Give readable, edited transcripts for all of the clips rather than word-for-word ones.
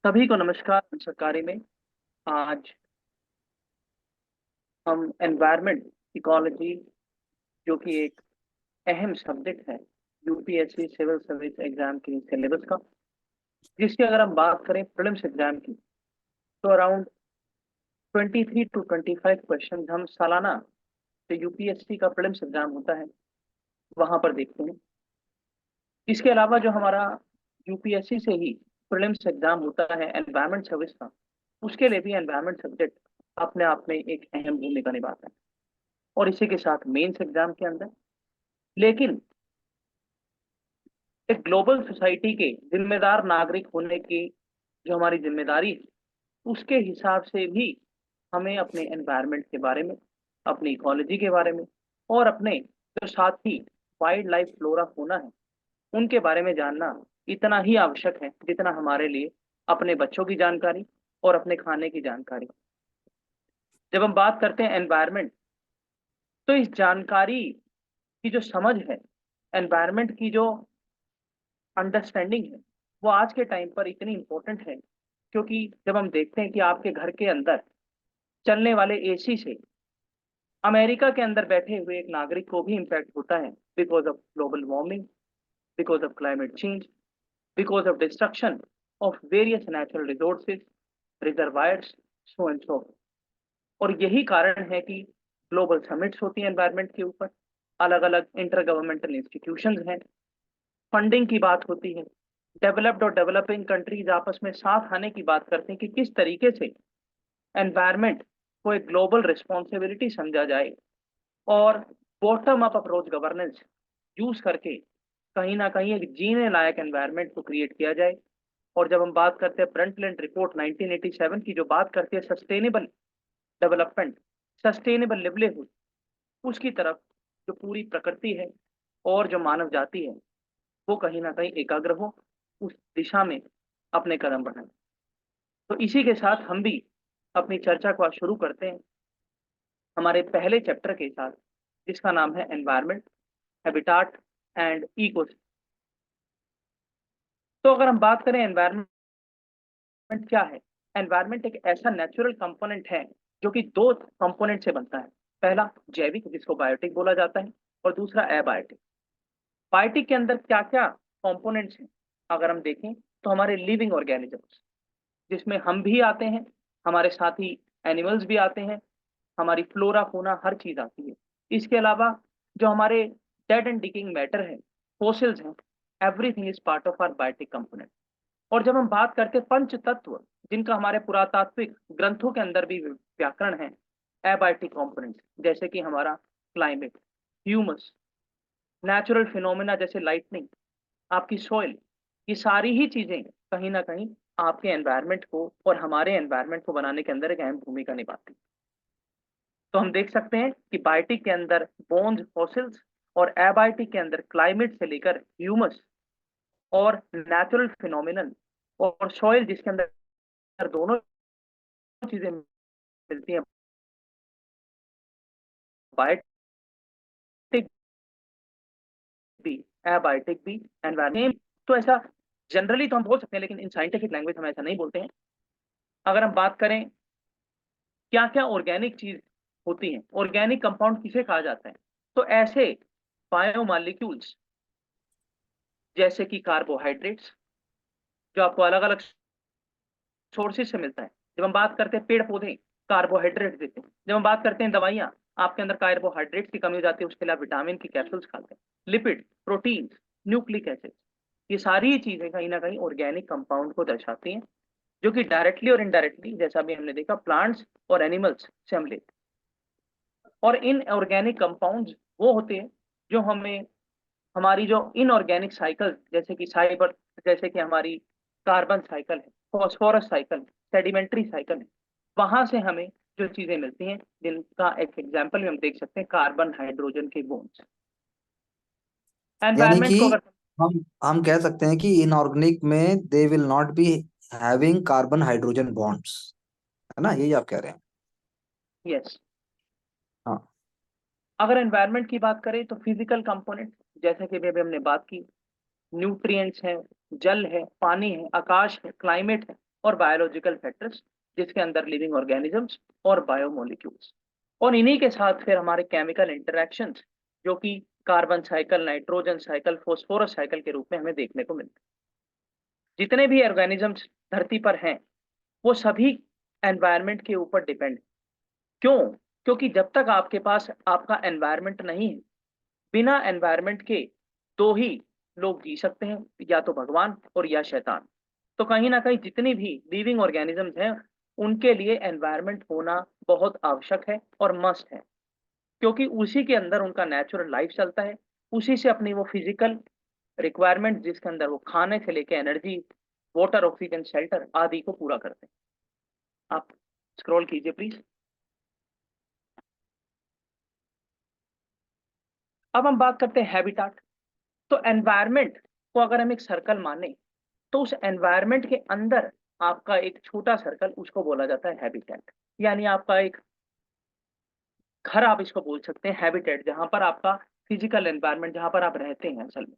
सभी को नमस्कार। सरकारी में आज हम एनवायरनमेंट इकोलॉजी, जो कि एक अहम सब्जेक्ट है यूपीएससी सिविल सर्विस एग्जाम के सिलेबस का, जिसकी अगर हम बात करें प्रीलिम्स एग्जाम की, तो अराउंड 23 to 25 क्वेश्चन हम सालाना जो यूपीएससी का प्रीलिम्स एग्जाम होता है वहां पर देखते हैं। इसके अलावा जो हमारा यूपीएससी से ही प्रीलिम्स एग्जाम होता है एनवायरनमेंट सर्विस का, उसके लिए भी एनवायरनमेंट सब्जेक्ट अपने आप में एक अहम भूमिका निभाता है। और इसी के साथ मेंस एग्जाम के अंदर, लेकिन एक ग्लोबल सोसाइटी के जिम्मेदार नागरिक होने की जो हमारी जिम्मेदारी है, उसके हिसाब से भी हमें अपने एनवायरनमेंट के बारे में, अपनी इकोलॉजी के बारे में और अपने जो साथी वाइल्ड लाइफ फ्लोरा होना है उनके बारे में जानना इतना ही आवश्यक है जितना हमारे लिए अपने बच्चों की जानकारी और अपने खाने की जानकारी। जब हम बात करते हैं एनवायरनमेंट, तो इस जानकारी की जो समझ है, एनवायरनमेंट की जो अंडरस्टैंडिंग है, वो आज के टाइम पर इतनी इंपॉर्टेंट है, क्योंकि जब हम देखते हैं कि आपके घर के अंदर चलने वाले एसी से अमेरिका के अंदर बैठे हुए एक नागरिक को भी इम्पैक्ट होता है, because of global warming, because of climate change, because of destruction of various natural resources, reservoirs, so and so. और यही कारण है कि ग्लोबल समिट्स होती हैं एनवायरनमेंट के ऊपर, अलग अलग इंटर गवर्नमेंटल इंस्टीट्यूशंस हैं, फंडिंग की बात होती है, डेवलप्ड और डेवलपिंग कंट्रीज आपस में साथ आने की बात करते हैं कि किस तरीके से एनवायरनमेंट को एक ग्लोबल रिस्पॉन्सिबिलिटी समझा जाए और bottom up approach governance use करके कहीं ना कहीं एक जीने लायक एनवायरनमेंट को क्रिएट किया जाए। और जब हम बात करते हैं ब्रंटलैंड रिपोर्ट 1987 की, जो बात करती है सस्टेनेबल डेवलपमेंट, सस्टेनेबल लिवलीहुड, उसकी तरफ जो पूरी प्रकृति है और जो मानव जाति है वो कहीं ना कहीं एकाग्र हो, उस दिशा में अपने कदम बढ़ाएं। तो इसी के साथ हम भी अपनी चर्चा को आज शुरू करते हैं हमारे पहले चैप्टर के साथ, जिसका नाम है एनवायरनमेंट, हैबिटाट एंड इकोसिस्टम। तो अगर हम बात करें एनवायरनमेंट क्या है, एनवायरनमेंट एक ऐसा नेचुरल कंपोनेंट है जो कि दो कंपोनेंट से बनता है। पहला जैविक, जिसको बायोटिक बोला जाता है, और दूसरा एबायोटिक। बायोटिक के अंदर क्या क्या कंपोनेंट्स हैं अगर हम देखें, तो हमारे लिविंग ऑर्गेनिजम्स, जिसमें हम भी आते हैं, हमारे साथी एनिमल्स भी आते हैं, हमारी फ्लोरा फोना हर चीज आती है। इसके अलावा जो हमारे डेड एंड डिकिंग मैटर है, फोसिल्स हैं, everything is part of our biotic component. और जब हम बात करते हैं पंच तत्व, जिनका हमारे पुरातात्विक ग्रंथों के अंदर भी व्याकरण है, एबायोटिक कंपोनेंट्स, जैसे कि हमारा क्लाइमेट, ह्यूमस, नेचुरल फिनोमेना जैसे लाइटनिंग, आपकी सॉइल, ये सारी ही चीजें कहीं ना कहीं आपके एनवायरनमेंट को और हमारे एनवायरनमेंट को बनाने के अंदर एक अहम भूमिका निभाती है। तो हम देख सकते हैं कि बायोटिक के अंदर बोन्स, फॉसिल्स, और एबायोटिक के अंदर क्लाइमेट से लेकर ह्यूमस और नेचुरल फिनोमिनन और सॉइल, जिसके अंदर दोनों चीजें मिलती हैं, बायोटिक भी, एबायोटिक भी, एनवायरनमेंट। तो ऐसा जनरली तो हम बोल सकते हैं, लेकिन इन साइंटिफिक लैंग्वेज हम ऐसा नहीं बोलते हैं। अगर हम बात करें क्या क्या ऑर्गेनिक चीज होती है, ऑर्गेनिक कंपाउंड किसे कहा जाता है, तो ऐसे बायोमॉलिक्यूल्स जैसे कि कार्बोहाइड्रेट्स, जो आपको अलग अलग सोर्सेज से मिलता है। जब हम बात करते हैं पेड़ पौधे कार्बोहाइड्रेट देते हैं, जब हम बात करते हैं दवाइयां, आपके अंदर कार्बोहाइड्रेट्स की कमी हो जाती है, उसके लिए आप विटामिन की कैप्सूल्स खाते हैं, लिपिड, प्रोटीन्स, न्यूक्लिक एसिड, ये सारी चीजें कहीं ना कहीं ऑर्गेनिक कंपाउंड को दर्शाती हैं, जो कि डायरेक्टली और इनडायरेक्टली, जैसा भी हमने देखा, प्लांट्स और एनिमल्स से हम लेते हैं। और इन ऑर्गेनिक कंपाउंड्स वो होते हैं जो हमें हमारी जो इनऑर्गेनिक साइकिल, जैसे कि साइबर, जैसे कि हमारी कार्बन साइकिल है, फॉस्फोरस साइकिल है, सेडिमेंट्री साइकिल है, वहां से हमें जो चीजें मिलती हैं, जिनका एक एग्जांपल भी हम देख सकते हैं, कार्बन हाइड्रोजन के बॉन्ड्स। यानी कि एनवायरनमेंट को अगर, हम कह सकते हैं कि इनऑर्गेनिक में they will not be having carbon hydrogen bonds, है ना, यही आप कह रहे हैं? यस, हाँ। अगर एनवायरनमेंट की बात करें तो फिजिकल कंपोनेंट, जैसे कि अभी हमने बात की, न्यूट्रिएंट्स हैं, जल है, पानी है, आकाश है, क्लाइमेट है, और बायोलॉजिकल फैक्टर्स, जिसके अंदर लिविंग ऑर्गेनिजम्स और बायोमोलिक्यूल्स, और इन्हीं के साथ फिर हमारे केमिकल इंटरेक्शंस, जो कि carbon cycle, nitrogen cycle, phosphorus cycle के रूप में हमें देखने को मिलते हैं। जितने भी ऑर्गेनिजम्स धरती पर हैं, वो सभी एनवायरनमेंट के ऊपर डिपेंड। क्यों? क्योंकि जब तक आपके पास आपका एनवायरनमेंट नहीं है, बिना एनवायरनमेंट के दो ही लोग जी सकते हैं, या तो भगवान और या शैतान। तो कहीं ना कहीं जितनी भी लिविंग ऑर्गेनिजम्स हैं, उनके लिए एनवायरनमेंट होना बहुत आवश्यक है और मस्ट है, क्योंकि उसी के अंदर उनका नेचुरल लाइफ चलता है। उसी से अपनी वो फिजिकल रिक्वायरमेंट, जिसके अंदर वो खाने से लेके एनर्जी, वाटर, ऑक्सीजन, शेल्टर आदि को पूरा करते हैं। आप स्क्रॉल कीजिए प्लीज। अब हम बात करते हैं हैबिटाट। तो एनवायरनमेंट को अगर हम एक सर्कल माने, तो उस एनवायरनमेंट के अंदर आपका एक छोटा सर्कल, उसको बोला जाता है हैबिटेट। यानी आपका एक घर, आप इसको बोल सकते हैं हैबिटेट, जहां पर आपका फिजिकल एनवायरनमेंट, जहां पर आप रहते हैं असल में।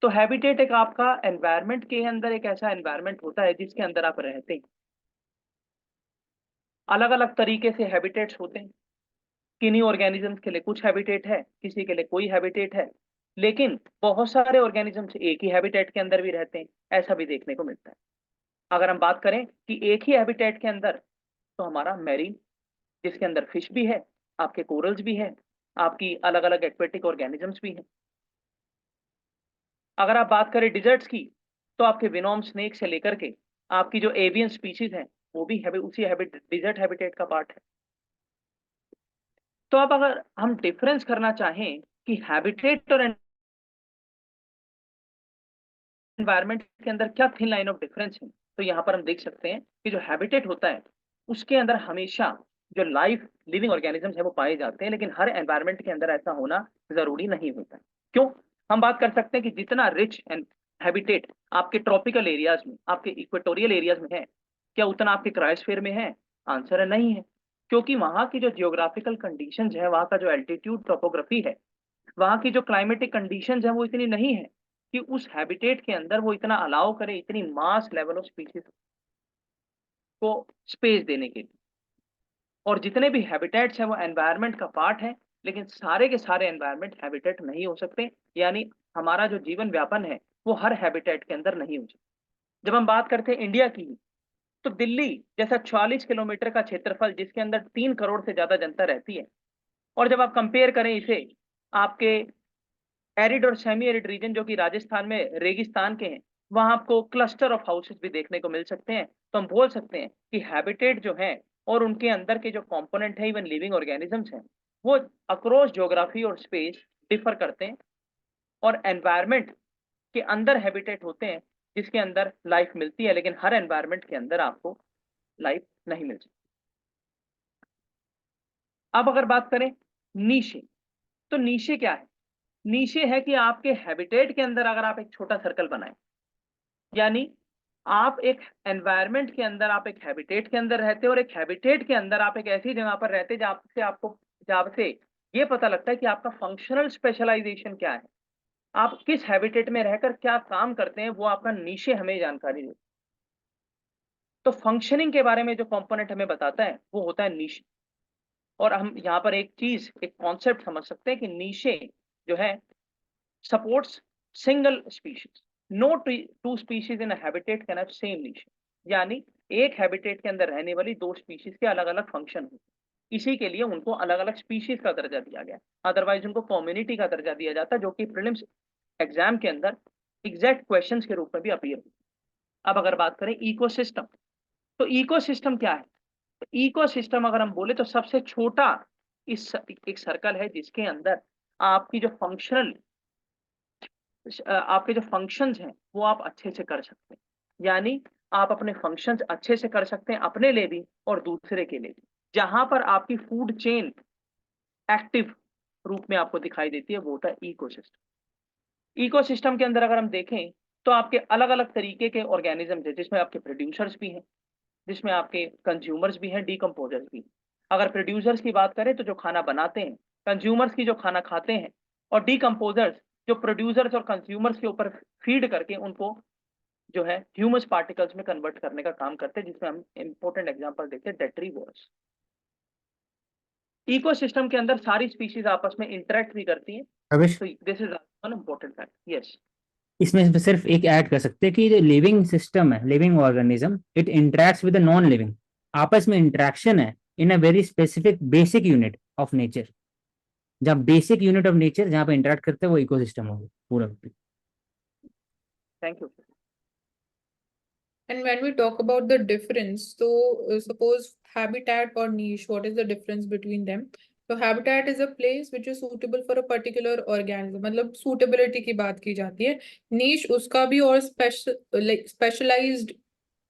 तो हैबिटेट एक आपका एनवायरनमेंट के अंदर एक ऐसा एनवायरनमेंट होता है जिसके अंदर आप रहते हैं। अलग अलग तरीके से हैबिटेट्स होते हैं। किन्हीं ऑर्गेनिजम्स के लिए कुछ हैबिटेट है, किसी के लिए कोई हैबिटेट है, लेकिन बहुत सारे ऑर्गेनिजम्स एक ही हैबिटेट के अंदर भी रहते हैं, ऐसा भी देखने को मिलता है। अगर हम बात करें कि एक ही हैबिटेट के अंदर, तो हमारा मैरीन, जिसके अंदर फिश भी है, आपके कोरल्स भी हैं, आपकी अलग अलग एक्वेटिक ऑर्गेनिजम्स भी हैं। अगर आप बात करें डिजर्ट्स की, तो आपके विनोम स्नेक से लेकर के आपकी जो एवियन स्पीशीज हैं, वो भी उसी डिजर्ट हैबिटेट का पार्ट है। तो अब अगर हम डिफरेंस करना चाहें कि हैबिटेट और एनवायरनमेंट के अंदर क्या थिन लाइन ऑफ डिफरेंस है, तो यहाँ पर हम देख सकते हैं कि जो हैबिटेट होता है, उसके अंदर हमेशा जो लाइफ लिविंग ऑर्गेनिजम्स है वो पाए जाते हैं, लेकिन हर एनवायरनमेंट के अंदर ऐसा होना जरूरी नहीं होता है। क्यों? हम बात कर सकते हैं कि जितना रिच एंड हैबिटेट आपके ट्रॉपिकल एरियाज में, आपके इक्वेटोरियल एरियाज में है, क्या उतना आपके क्रायोस्फीयर में है? आंसर है नहीं है। क्योंकि वहाँ की जो जियोग्राफिकल कंडीशंस है, वहाँ का जो एल्टीट्यूड टोपोग्राफी है, वहाँ की जो क्लाइमेटिक कंडीशंस है, वो इतनी नहीं है कि उस हैबिटेट के अंदर वो इतना अलाउ करे, इतनी मास लेवल ऑफ स्पीशीज को स्पेस देने के लिए। और जितने भी हैबिटेट्स हैं वो एनवायरनमेंट का पार्ट है, लेकिन सारे के सारे एनवायरनमेंट हैबिटेट नहीं हो सकते। यानी हमारा जो जीवन व्यापन है, वो हर हैबिटेट के अंदर नहीं हो सकता। जब हम बात करते हैं इंडिया की, तो दिल्ली जैसा 44 किलोमीटर का क्षेत्रफल, जिसके अंदर 3 करोड़ से ज्यादा जनता रहती है, और जब आप कंपेयर करें इसे आपके एरिड और सेमी एरिड रीजन, जो कि राजस्थान में रेगिस्तान के हैं, वहां आपको क्लस्टर ऑफ हाउसेस भी देखने को मिल सकते हैं। तो हम बोल सकते हैं कि हैबिटेट जो है और उनके अंदर के जो कंपोनेंट है, इवन लिविंग ऑर्गेनिजम्स हैं, वो अक्रॉस ज्योग्राफी और स्पेस डिफर करते हैं। और एनवायरनमेंट के अंदर हैबिटेट होते हैं जिसके अंदर लाइफ मिलती है, लेकिन हर एनवायरनमेंट के अंदर आपको लाइफ नहीं मिल सकती। अब अगर बात करें नीशे, तो नीशे क्या है? नीशे है कि आपके हैबिटेट के अंदर अगर आप एक छोटा सर्कल बनाएं, यानी आप एक एनवायरनमेंट के अंदर, आप एक हैबिटेट के अंदर रहते हो, और एक हैबिटेट के अंदर आप एक ऐसी जगह पर रहते हैं जहाँ से ये पता लगता है कि आपका फंक्शनल स्पेशलाइजेशन क्या है, आप किस हैबिटेट में रहकर क्या काम करते हैं, वो आपका नीशे हमें जानकारी देता है। तो फंक्शनिंग के बारे में जो कंपोनेंट हमें बताता है, वो होता है नीशे। और हम यहाँ पर एक चीज, एक कॉन्सेप्ट समझ सकते हैं कि नीशे जो है supports single species. No two species in a habitat can have same niche. यानी एक हैबिटेट के अंदर रहने वाली दो स्पीशीज के अलग अलग फंक्शन होते हैं, इसी के लिए उनको अलग अलग स्पीशीज का दर्जा दिया गया। अदरवाइज उनको कम्युनिटी का दर्जा दिया जाता, जो कि प्रीलिम्स एग्जाम के अंदर एग्जैक्ट क्वेश्चंस के रूप में भी अपीयर होती है। अब अगर बात करें इकोसिस्टम, तो इकोसिस्टम क्या है? तो इकोसिस्टम अगर हम बोले तो सबसे छोटा इस एक सर्कल है जिसके अंदर आपकी जो फंक्शनल आपके जो फंक्शंस हैं वो आप अच्छे से कर सकते हैं। यानी आप अपने फंक्शंस अच्छे से कर सकते हैं, अपने लिए भी और दूसरे के लिए भी। जहां पर आपकी फूड चेन एक्टिव रूप में आपको दिखाई देती है, वो होता है इकोसिस्टम। इकोसिस्टम के अंदर अगर हम देखें, तो आपके अलग अलग तरीके के ऑर्गेनिजम्स हैं, जिसमें आपके प्रोड्यूसर्स भी हैं, जिसमें आपके कंज्यूमर्स भी हैं, डीकम्पोजर्स भी हैं। अगर प्रोड्यूसर्स की बात करें तो जो खाना बनाते हैं, कंज्यूमर्स की जो खाना खाते हैं, और डीकम्पोजर्स जो प्रोड्यूसर्स और कंज्यूमर्स के ऊपर फीड करके उनको जो है ह्यूमस पार्टिकल्स में कन्वर्ट करने का काम करते हैं, जिसमें हम इंपॉर्टेंट एग्जांपल देखते हैं डेट्रीवर्स। इकोसिस्टम के अंदर सारी स्पीशीज आपस में इंटरेक्ट भी करती हैं, रविश, तो this is one important fact. Yes. इसमें सिर्फ एक ऐड कर सकते हैं कि जो लिविंग सिस्टम है, living organism, it interacts with non living. आपस में इंटरेक्शन है in a very specific basic unit of nature. जहाँ बेसिक यूनिट ऑफ नेचर जहाँ पे इंटरेक्ट करते हैं वो इकोसिस्टम होगा पूरा। Thank you. And when we talk about the difference, so suppose habitat or niche, what is the difference between them? So habitat is a place which is suitable for a particular organism, मतलब suitability की बात की जाती है। Niche उसका भी और specialized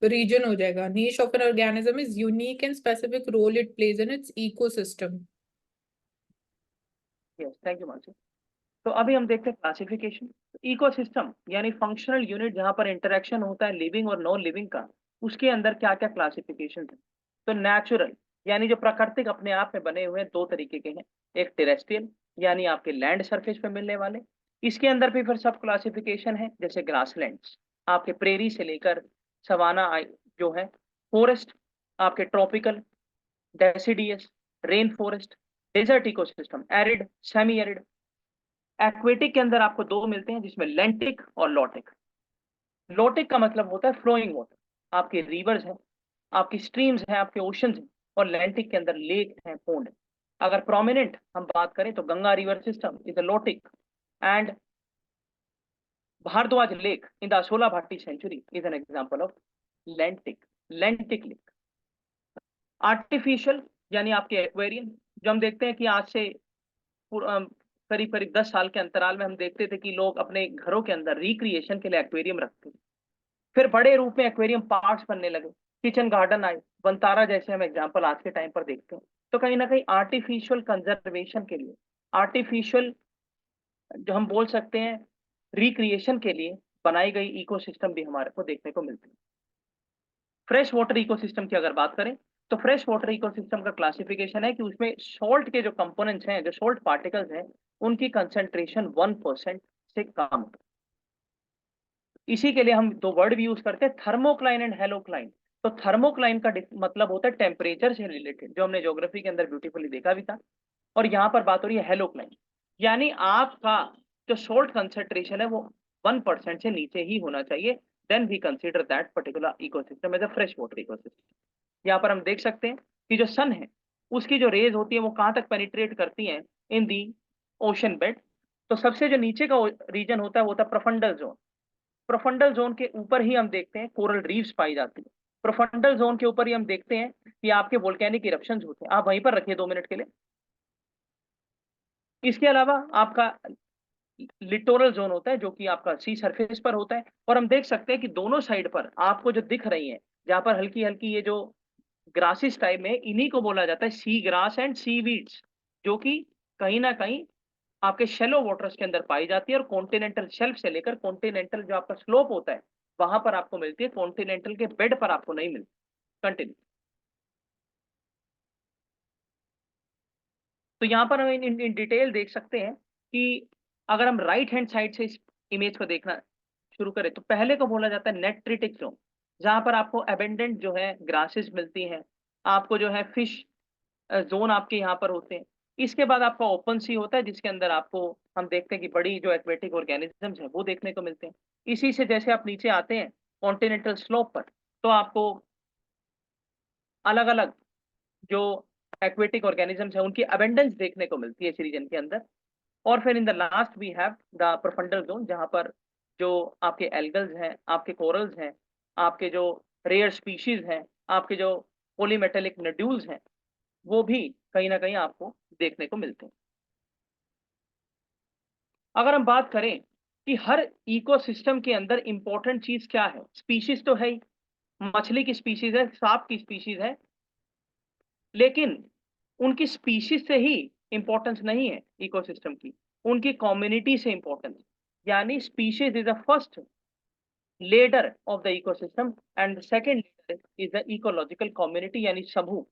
region हो जाएगा। Niche of an organism is unique and specific role it plays in its ecosystem. Yes, thank you Mansi. तो अभी हम देखते हैं क्लासिफिकेशन। इकोसिस्टम यानी फंक्शनल यूनिट जहां पर इंटरेक्शन होता है लिविंग और नॉन लिविंग का, उसके अंदर क्या क्या क्लासिफिकेशन है। तो नेचुरल यानी जो प्राकृतिक अपने आप में बने हुए हैं, दो तरीके के हैं। एक टेरेस्ट्रियल यानी आपके लैंड सरफेस पे मिलने वाले, इसके अंदर भी फिर सब क्लासिफिकेशन है, जैसे ग्रासलैंड्स आपके प्रेरी से लेकर सवाना जो है, फॉरेस्ट आपके tropical, deciduous, rain forest, desert ecosystem, arid, semi arid. Aquatic के अंदर आपको दो मिलते हैं, जिसमें लेंटिक और लॉटिक। लॉटिक का मतलब होता है फ्लोइंग वाटर, आपके रिवर्स हैं, आपकी स्ट्रीम्स हैं, आपके ओशंस हैं। और लेंटिक के अंदर लेक हैं, पोंड। अगर प्रोमिनेंट हम बात करें तो Ganga river system is a lotic, and Bharadwaj lake in the Asola Bhati sanctuary is an example of lentic lake. Artificial यानी आपके एक्वेरियम, जो हम देखते हैं कि आज से करीब करीब 10 साल के अंतराल में हम देखते थे कि लोग अपने घरों के अंदर रिक्रिएशन के लिए एक्वेरियम रखते थे। फिर बड़े रूप में एक्वेरियम पार्क्स बनने लगे, किचन गार्डन आए, बनतारा जैसे हम एग्जांपल आज के टाइम पर देखते हैं। तो कहीं ना कहीं आर्टिफिशियल कंजर्वेशन के लिए, आर्टिफिशियल जो हम बोल सकते हैं रिक्रिएशन के लिए बनाई गई इकोसिस्टम भी हमारे को देखने को मिलती है। फ्रेश वाटर इकोसिस्टम की अगर बात करें तो फ्रेश वाटर इकोसिस्टम का क्लासिफिकेशन है कि उसमें सॉल्ट के जो कंपोनेंट्स हैं, जो सॉल्ट पार्टिकल्स हैं, उनकी कंसेंट्रेशन 1% से कम है। इसी के लिए हम दो वर्ड भी यूज करते हैं, थर्मोक्लाइन एंड हेलोक्लाइन। तो थर्मोक्लाइन का मतलब होता है टेम्परेचर से रिलेटेड, जो हमने ज्योग्राफी के अंदर ब्यूटीफुली देखा भी था। और यहाँ पर बात हो रही है हेलोक्लाइन, यानी आपका जो सोल्ट कंसेंट्रेशन है वो 1% से नीचे ही होना चाहिए, then we consider that particular ecosystem as a fresh water ecosystem. यहाँ पर हम देख सकते हैं कि जो सन है उसकी जो रेज होती है वो कहाँ तक पेनिट्रेट करती हैं, इन दी ओशन बेड। तो सबसे जो नीचे का रीजन होता है वो होता है प्रोफंडल जोन। प्रोफंडल जोन के ऊपर ही हम देखते हैं कोरल रीफ्स पाई जाती है। प्रोफंडल जोन के ऊपर ही हम देखते हैं कि आपके वोल्केनिक इरप्शंस होते हैं। आप वहीं पर रखिए 2 मिनट के लिए। इसके अलावा आपका लिटोरल जोन होता है, जो कि आपका सी सरफेस पर होता है। और हम देख सकते हैं कि दोनों साइड पर आपको जो दिख रही है, जहां पर हल्की हल्की ये जो ग्रासिस टाइप में, इन्हीं को बोला जाता है sea grass and sea weeds, जो कि कहीं ना कहीं आपके शेलो वाटर्स के अंदर पाई जाती है। और कॉन्टिनेंटल शेल्फ से लेकर कॉन्टिनेंटल जो आपका स्लोप होता है वहां पर आपको मिलती है, कॉन्टिनेंटल के बेड पर आपको नहीं मिलती। कंटिन्यू। तो यहाँ पर हम इन डिटेल देख सकते हैं कि अगर हम राइट हैंड साइड से इस इमेज को देखना शुरू करें तो पहले को बोला जाता है नेट्रिटिक जोन, जहां पर आपको एबेंडेंट जो है ग्रासेस मिलती हैं, आपको जो है फिश जोन आपके यहाँ पर होते हैं। इसके बाद आपका ओपन सी होता है, जिसके अंदर आपको हम देखते हैं कि बड़ी जो एक्वेटिक ऑर्गेनिजम्स हैं वो देखने को मिलते हैं। इसी से जैसे आप नीचे आते हैं कॉन्टिनेंटल स्लोप पर, तो आपको अलग अलग जो एक्वेटिक ऑर्गेनिजम्स हैं उनकी अबेंडेंस देखने को मिलती है इस रीजन के अंदर। और फिर in the last we have the profundal zone, जहां पर जो आपके एल्गल्स हैं, आपके कोरल्स हैं, आपके जो रेयर स्पीशीज हैं, आपके जो पॉलीमेटेलिक नड्यूल्स हैं, वो भी कहीं ना कहीं आपको देखने को मिलते हैं। अगर हम बात करें कि हर इकोसिस्टम के अंदर इंपॉर्टेंट चीज क्या है, स्पीशीज तो है ही, मछली की स्पीशीज है, सांप की स्पीशीज है, लेकिन उनकी स्पीशीज से ही इंपॉर्टेंस नहीं है इकोसिस्टम की, उनकी कम्युनिटी से इंपॉर्टेंस। यानी species is the first ladder of the ecosystem and second ladder is the ecological community, यानी समूह,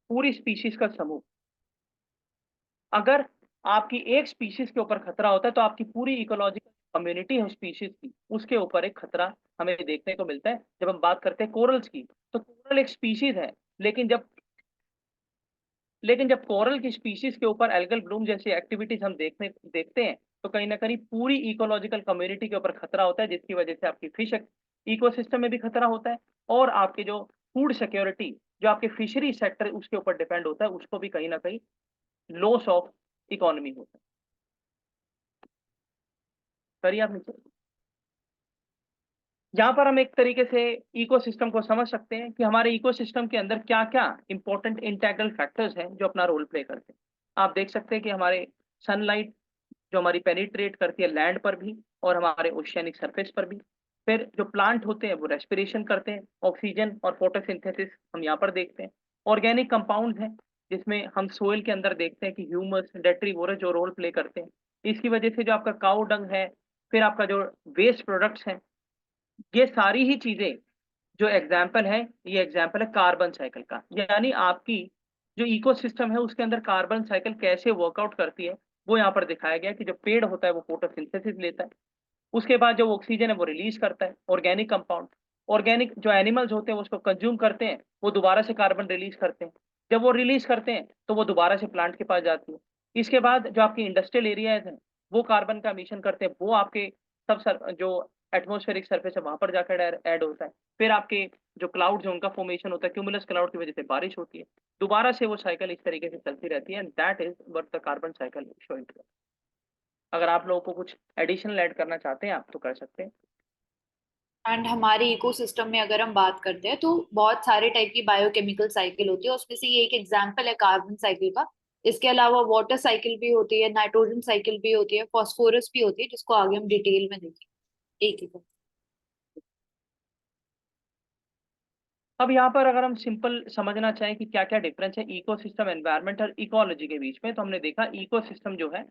पूरी स्पीशीज का समूह। अगर आपकी एक स्पीशीज के ऊपर खतरा होता है तो आपकी पूरी इकोलॉजिकल कम्युनिटी है स्पीशीज की, उसके ऊपर एक खतरा हमें देखने को मिलता है। जब हम बात करते हैं कोरल्स की, तो कोरल एक स्पीशीज है, लेकिन जब कोरल की स्पीशीज के ऊपर एल्गल ब्लूम जैसी एक्टिविटीज हम देखते हैं, तो कहीं ना कहीं पूरी इकोलॉजिकल कम्युनिटी के ऊपर खतरा होता है, जिसकी वजह से आपकी फिश इकोसिस्टम में भी खतरा होता है, और आपके जो फूड सिक्योरिटी, जो आपके फिशरी सेक्टर उसके ऊपर डिपेंड होता है, उसको भी कहीं ना कहीं लॉस ऑफ इकोनॉमी होता है। करिए आप नीचे। यहाँ पर हम एक तरीके से इकोसिस्टम को समझ सकते हैं कि हमारे इकोसिस्टम के अंदर क्या क्या इंपॉर्टेंट इंटेग्रल फैक्टर्स हैं जो अपना रोल प्ले करते हैं। आप देख सकते हैं कि हमारे सनलाइट जो हमारी पेनिट्रेट करती है लैंड पर भी और हमारे ओशियनिक सरफेस पर भी। फिर जो प्लांट होते हैं वो रेस्पिरेशन करते हैं, ऑक्सीजन और फोटोसिंथेसिस हम यहाँ पर देखते हैं। ऑर्गेनिक कंपाउंड हैं, जिसमें हम सोइल के अंदर देखते हैं कि ह्यूमस डेट्रीवोरस जो रोल प्ले करते हैं। इसकी वजह से जो आपका काउ डंग है, फिर आपका जो वेस्ट प्रोडक्ट्स हैं, ये सारी ही चीजें जो एग्जाम्पल है, ये एग्जाम्पल है कार्बन साइकिल का। यानी आपकी जो इकोसिस्टम है उसके अंदर कार्बन साइकिल कैसे वर्कआउट करती है, वो यहाँ पर दिखाया गया है कि जो पेड़ होता है वो फोटोसिंथेसिस लेता है, उसके बाद जो ऑक्सीजन है वो रिलीज करता है ऑर्गेनिक कंपाउंड। ऑर्गेनिक जो एनिमल्स होते हैं वो उसको कंज्यूम करते हैं, वो दोबारा से कार्बन रिलीज करते हैं। जब वो रिलीज करते हैं तो वो दोबारा से प्लांट के पास जाती है। इसके बाद जो आपकी इंडस्ट्रियल एरियाज हैं वो कार्बन का एमिशन करते हैं, वो आपके जो एटमॉस्फेरिक सरफेस है वहां पर जाकर ऐड होता है। फिर आपके जो क्लाउड्स हैं उनका फॉर्मेशन होता है, क्यूमुलस क्लाउड की वजह से बारिश होती है। दोबारा से वो साइकिल इस तरीके से चलती रहती है, and that is what the carbon cycle showing. अगर आप लोगों को कुछ एडिशनल ऐड करना चाहते हैं आप तो कर सकते हैं। एंड हमारे इकोसिस्टम में अगर हम बात करते हैं तो बहुत सारे टाइप की बायोकेमिकल साइकिल होती है, उसमें से ये एक एग्जांपल है कार्बन साइकिल का। इसके अलावा वाटर साइकिल भी होती है, नाइट्रोजन साइकिल भी होती है, फास्फोरस भी होती है, जिसको आगे हम डिटेल में देखेंगे एक एक। अब यहाँ पर अगर हम सिंपल समझना चाहें कि क्या क्या डिफरेंस है इकोसिस्टम, एनवायरनमेंट और इकोलॉजी के बीच में, तो हमने देखा इकोसिस्टम जो है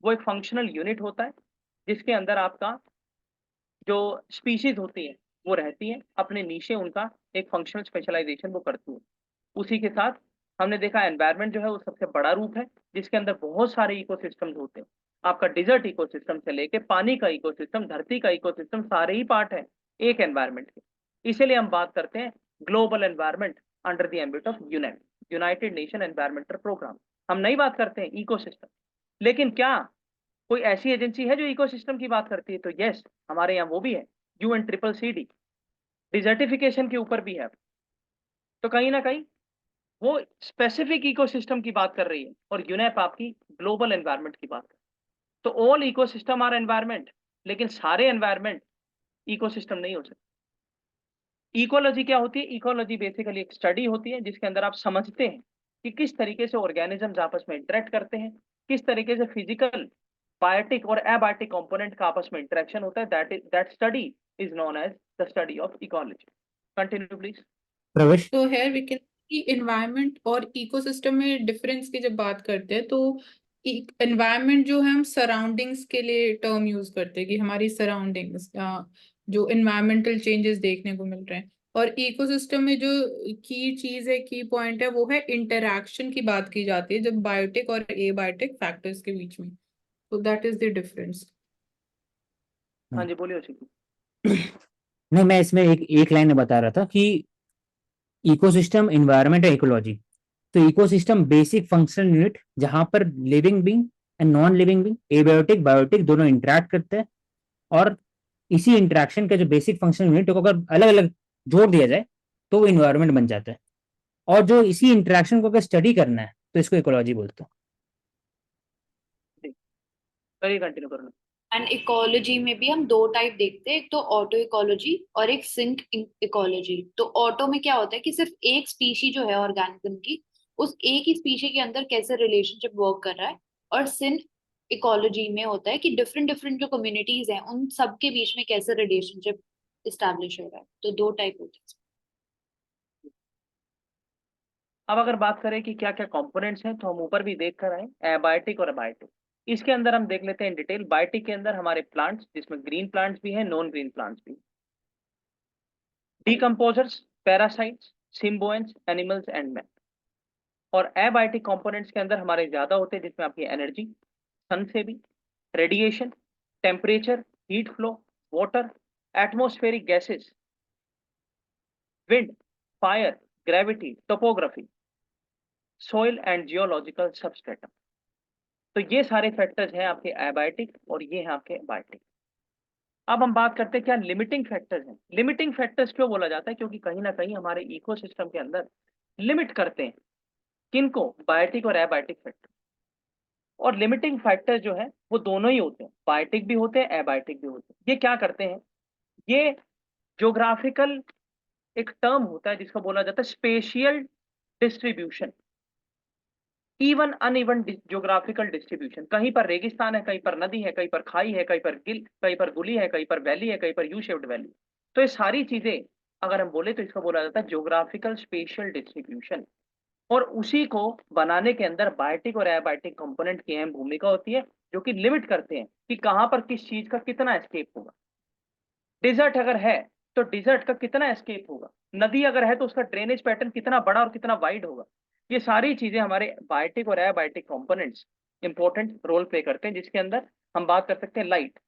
वो एक फंक्शनल यूनिट होता है, जिसके अंदर आपका जो स्पीशीज होती है वो रहती है, अपने नीचे उनका एक फंक्शनल स्पेशलाइजेशन वो करती है। उसी के साथ हमने देखा एनवायरनमेंट जो है वो सबसे बड़ा रूप है, जिसके अंदर बहुत सारे इकोसिस्टम्स होते हैं। आपका डिजर्ट इकोसिस्टम से लेके पानी का इकोसिस्टम, धरती का इकोसिस्टम, सारे ही पार्ट है एक एनवायरनमेंट के। इसीलिए हम बात करते हैं global environment under the ambit of United Nation environmental programme. हम नहीं बात करते हैं इकोसिस्टम, लेकिन क्या कोई ऐसी एजेंसी है जो इकोसिस्टम की बात करती है? तो यस, हमारे यहाँ वो भी है, UNCCC, डिजर्टिफिकेशन के ऊपर भी है। तो कहीं ना कहीं वो स्पेसिफिक इकोसिस्टम की बात कर रही है, और यूनेप आपकी ग्लोबल एनवायरनमेंट की बात कर रही है। तो ऑल इकोसिस्टम आर एनवायरनमेंट, लेकिन सारे एनवायरनमेंट इकोसिस्टम नहीं हो सकते। इकोलॉजी क्या होती है? इकोलॉजी बेसिकली एक स्टडी होती है जिसके अंदर आप समझते हैं कि किस तरीके से ऑर्गेनिजम्स आपस में इंटरेक्ट करते हैं, किस तरीके से फिजिकल, बायोटिक और एबायोटिक कंपोनेंट का आपस में इंटरेक्शन होता है। That study is known as the study of ecology. Continue please. Pravesh. तो है वी कैन कि एनवायरनमेंट और इकोसिस्टम में डिफरेंस की जब बात करते हैं तो एनवायरनमेंट जो है हम सराउंडिंग्स के लिए टर्म यूज करते हैं कि हमारी सराउंडिंग्स जो एनवायरमेंटल चेंजेस देखने को मिल रहे हैं। और इकोसिस्टम में जो की चीज है, की पॉइंट है, वो है इंटरैक्शन की बात की जाती है जब बायोटिक और एबायोटिक फैक्टर्स के बीच में। तो दैट इज द डिफरेंस। हाँ जी बोलिए उसी की। नहीं, मैं इसमें एक लाइन में बता रहा था कि इकोसिस्टम, एनवायरनमेंट और इकोलॉजी। तो इकोसिस्टम बेसिक फंक्शनल यूनिट जहां पर living being and non living being, abiotic biotic दोनों इंटरेक्ट करते हैं, और इसी इंटरेक्शन का जो बेसिक फंक्शनल यूनिट को अगर अलग अलग जोड़ दिया जाए तो वो इन्वायरमेंट बन जाता है। और जो इसी इंटरेक्शन को अगर स्टडी करना है तो इसको इकोलॉजी बोलते हैं। करिए, कंटिन्यू करना। एंड इकोलॉजी में भी हम दो टाइप देखते हैं, एक तो ऑटो इकोलॉजी और एक सिंक इकोलॉजी। तो ऑटो में क्या होता है कि सिर्फ एक स्पीशी जो है ऑर्गेनिज्म की, उस एक ही स्पीशी के अंदर कैसे रिलेशनशिप वर्क कर रहा है। और सिंक इकोलॉजी में होता है कि डिफरेंट डिफरेंट जो कम्युनिटीज हैं उन सब के बीच में कैसे रिलेशनशिप इस्टेब्लिश हो रहा है। तो दो टाइप होते हैं। अब अगर बात करें कि क्या क्या कंपोनेंट्स हैं, तो हम ऊपर भी देख कर आए, एबायोटिक और अबायोटिक। इसके अंदर हम देख लेते हैं डिटेल। बायोटिक के अंदर हमारे प्लांट्स, जिसमें ग्रीन प्लांट्स भी हैं, नॉन ग्रीन प्लांट्स भी, decomposers, parasites, symbionts, animals and man. और एबायोटिक कंपोनेंट्स के अंदर हमारे ज्यादा होते हैं, जिसमें आपकी एनर्जी, सन से भी, radiation, temperature, heat flow, water, atmospheric gases, wind, fire, gravity, topography, soil and geological substratum. तो ये सारे फैक्टर्स हैं आपके एबायोटिक और ये हैं आपके बायोटिक। अब हम बात करते हैं क्या लिमिटिंग फैक्टर्स हैं। लिमिटिंग फैक्टर्स क्यों बोला जाता है? क्योंकि कहीं ना कहीं हमारे इकोसिस्टम के अंदर लिमिट करते हैं किनको, बायोटिक और एबायोटिक फैक्टर। और लिमिटिंग फैक्टर जो है वो दोनों ही होते हैं, बायोटिक भी होते हैं, एबायोटिक भी होते हैं। ये क्या करते हैं? ये ज्योग्राफिकल एक टर्म होता है जिसको बोला जाता है spatial distribution, even uneven geographical distribution. कहीं पर रेगिस्तान है, कहीं पर नदी है, कहीं पर खाई है, कहीं पर गुली है, कहीं पर वैली है, कहीं पर यू शेप्ड वैली। तो ये सारी चीजें अगर हम बोले तो इसको बोला जाता है ज्योग्राफिकल स्पेशियल डिस्ट्रीब्यूशन। और उसी को बनाने के अंदर बायोटिक और एबायोटिक कंपोनेंट की अहम भूमिका होती है, जो कि लिमिट करते हैं कि कहां पर किस चीज का कितना एस्केप होगा। डिजर्ट अगर है तो डिजर्ट का कितना एस्केप होगा, नदी अगर है तो उसका ड्रेनेज पैटर्न कितना बड़ा और कितना वाइड होगा। ये सारी चीजें हमारे बायोटिक और abiotic components important role play करते हैं, जिसके अंदर हम बात कर सकते हैं light,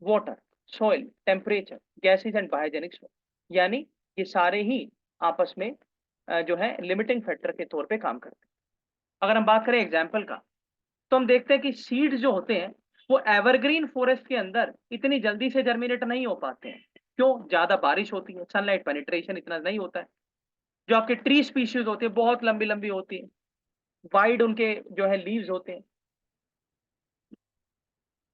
water, soil, temperature, gases and biogenic. यानी ये सारे ही आपस में जो है लिमिटिंग फैक्टर के तौर पे काम करते हैं। अगर हम बात करें एग्जाम्पल का, तो हम देखते हैं कि सीड्स जो होते हैं वो एवरग्रीन फॉरेस्ट के अंदर इतनी जल्दी से जर्मिनेट नहीं हो पाते हैं। क्यों? ज्यादा बारिश होती है, सनलाइट पेनिट्रेशन इतना नहीं होता है। जो आपके ट्री स्पीशीज होती है बहुत लंबी लंबी होती है, वाइड उनके जो है लीव्स होते हैं।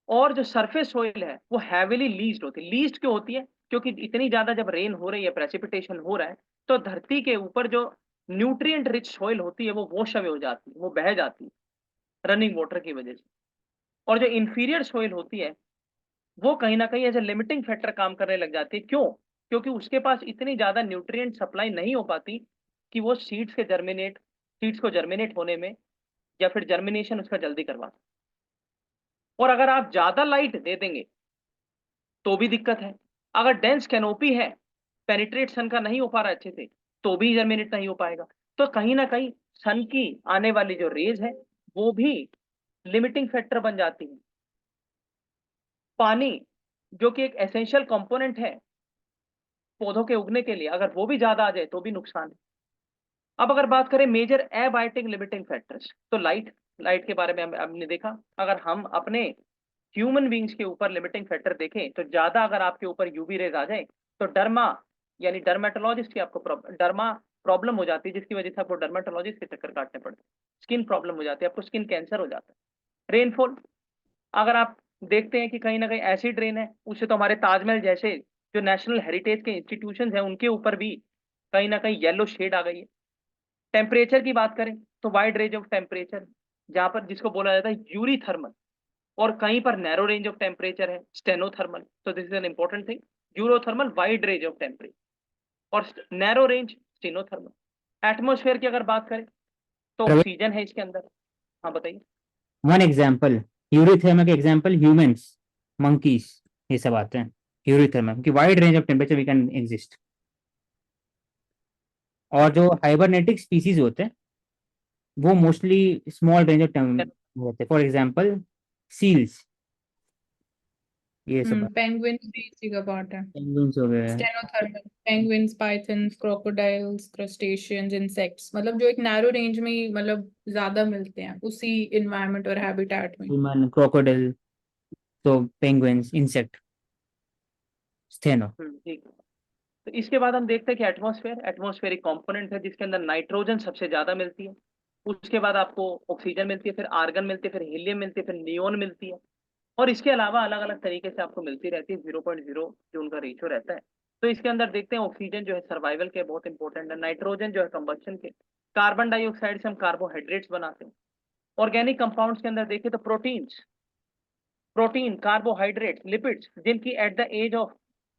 और जो सरफेस सोइल है वो हैविली लीज्ड होती है। लीज्ड क्यों होती है? क्योंकि इतनी ज्यादा जब रेन हो रही है, प्रेसिपिटेशन हो रहा है, तो धरती के ऊपर जो न्यूट्रिएंट रिच सोइल होती है वो वॉश अवे हो जाती है, वो बह जाती है रनिंग वाटर की वजह से। और जो इंफीरियर सोइल होती है वो कहीं ना कहीं एज ए लिमिटिंग फैक्टर काम करने लग जाती है। क्यों? क्योंकि उसके पास इतनी ज्यादा न्यूट्रिएंट सप्लाई नहीं हो पाती कि वो सीड्स को जर्मिनेट होने में या फिर जर्मिनेशन उसका जल्दी करवा सके। और अगर आप ज्यादा लाइट दे देंगे तो भी दिक्कत है। अगर डेंस कैनोपी है, पेनिट्रेट सन का नहीं हो पा रहा है अच्छे से, तो भी जर्मिनेट नहीं हो पाएगा। तो कहीं ना कहीं सन की आने वाली जो रेज है वो भी लिमिटिंग फैक्टर बन जाती है। पानी जो कि एक एसेंशियल कंपोनेंट है पौधों के उगने के लिए, अगर वो भी ज्यादा आ जाए तो भी नुकसान है। अब अगर बात करें मेजर एबायोटिक लिमिटिंग फैक्टर्स, तो लाइट के बारे में हमने देखा। अगर हम अपने ह्यूमन बींग्स के ऊपर लिमिटिंग फैक्टर देखें तो ज्यादा अगर आपके ऊपर यूवी रेज आ जाए तो डर्मा यानी डर्मेटोलॉजिस्ट की आपको डर्मा प्रॉब्लम हो जाती है, जिसकी वजह से आपको डर्मेटोलॉजिस्ट के चक्कर काटने पड़ते हैं। स्किन प्रॉब्लम हो जाती है, आपको स्किन कैंसर हो जाता है। रेनफॉल, अगर आप देखते हैं कि कहीं ना कहीं एसिड रेन है, उससे तो हमारे ताजमहल जैसे जो नेशनल हेरिटेज के इंस्टीट्यूशन हैं उनके ऊपर भी कहीं ना कहीं येलो शेड आ गई है। टेम्परेचर की बात करें तो वाइड रेंज ऑफ टेम्परेचर, जहां पर जिसको बोला जाता है यूरी थर्मल, और कहीं पर नैरो रेंज ऑफ टेम्परेचर है स्टेनोथर्मल। तो this is an important thing, eurythermal wide range of temperature और नैरो रेंज स्टेनोथर्मल। एटमोस्फेयर की अगर बात करें तो ऑक्सीजन है इसके अंदर। हाँ बताइए। वन एग्जाम्पल यूरिथर्मल के एग्जाम्पल ह्यूमंस, मंकीज, ये सब आते हैं यूरिथर्मल की wide range of temperature we can exist. और जो हाइबरनेटिक स्पीसीज होते हैं वो mostly small range of temperature होते हैं, फॉर एग्जाम्पल सील्स, ये सब पेंगुइन्स भी इसी का पार्ट है। पेंगुइन्स हो गए। Stenothermal, penguins, pythons, crocodiles, crustaceans, insects, मतलब जो एक नैरो रेंज में ही मतलब ज्यादा मिलते हैं उसी इन्वायरमेंट और हैबिटेट में। ह्यूमन, क्रोकोडाइल, तो पेंगुइन्स, इंसेक्ट, स्टेनो। ठीक है। तो इसके बाद हम देखते हैं कि एटमॉस्फेरिक कंपोनेंट है जिसके अंदर नाइट्रोजन सबसे ज्यादा मिलती है। उसके बाद आपको ऑक्सीजन मिलती है, फिर आर्गन मिलती है, फिर हीलियम मिलती है, फिर नियोन मिलती है। और इसके अलावा अलग अलग तरीके से आपको मिलती रहती है, 0.0 जो उनका रेशियो रहता है। तो इसके अंदर देखते हैं ऑक्सीजन जो है सर्वाइवल के बहुत इंपॉर्टेंट है, नाइट्रोजन जो है कंबस्शन के, कार्बन डाइऑक्साइड से हम कार्बोहाइड्रेट्स बनाते हैं। ऑर्गेनिक कंपाउंड्स के अंदर देखें तो प्रोटीन, कार्बोहाइड्रेट्स, लिपिड्स, जिनकी एट द एज ऑफ,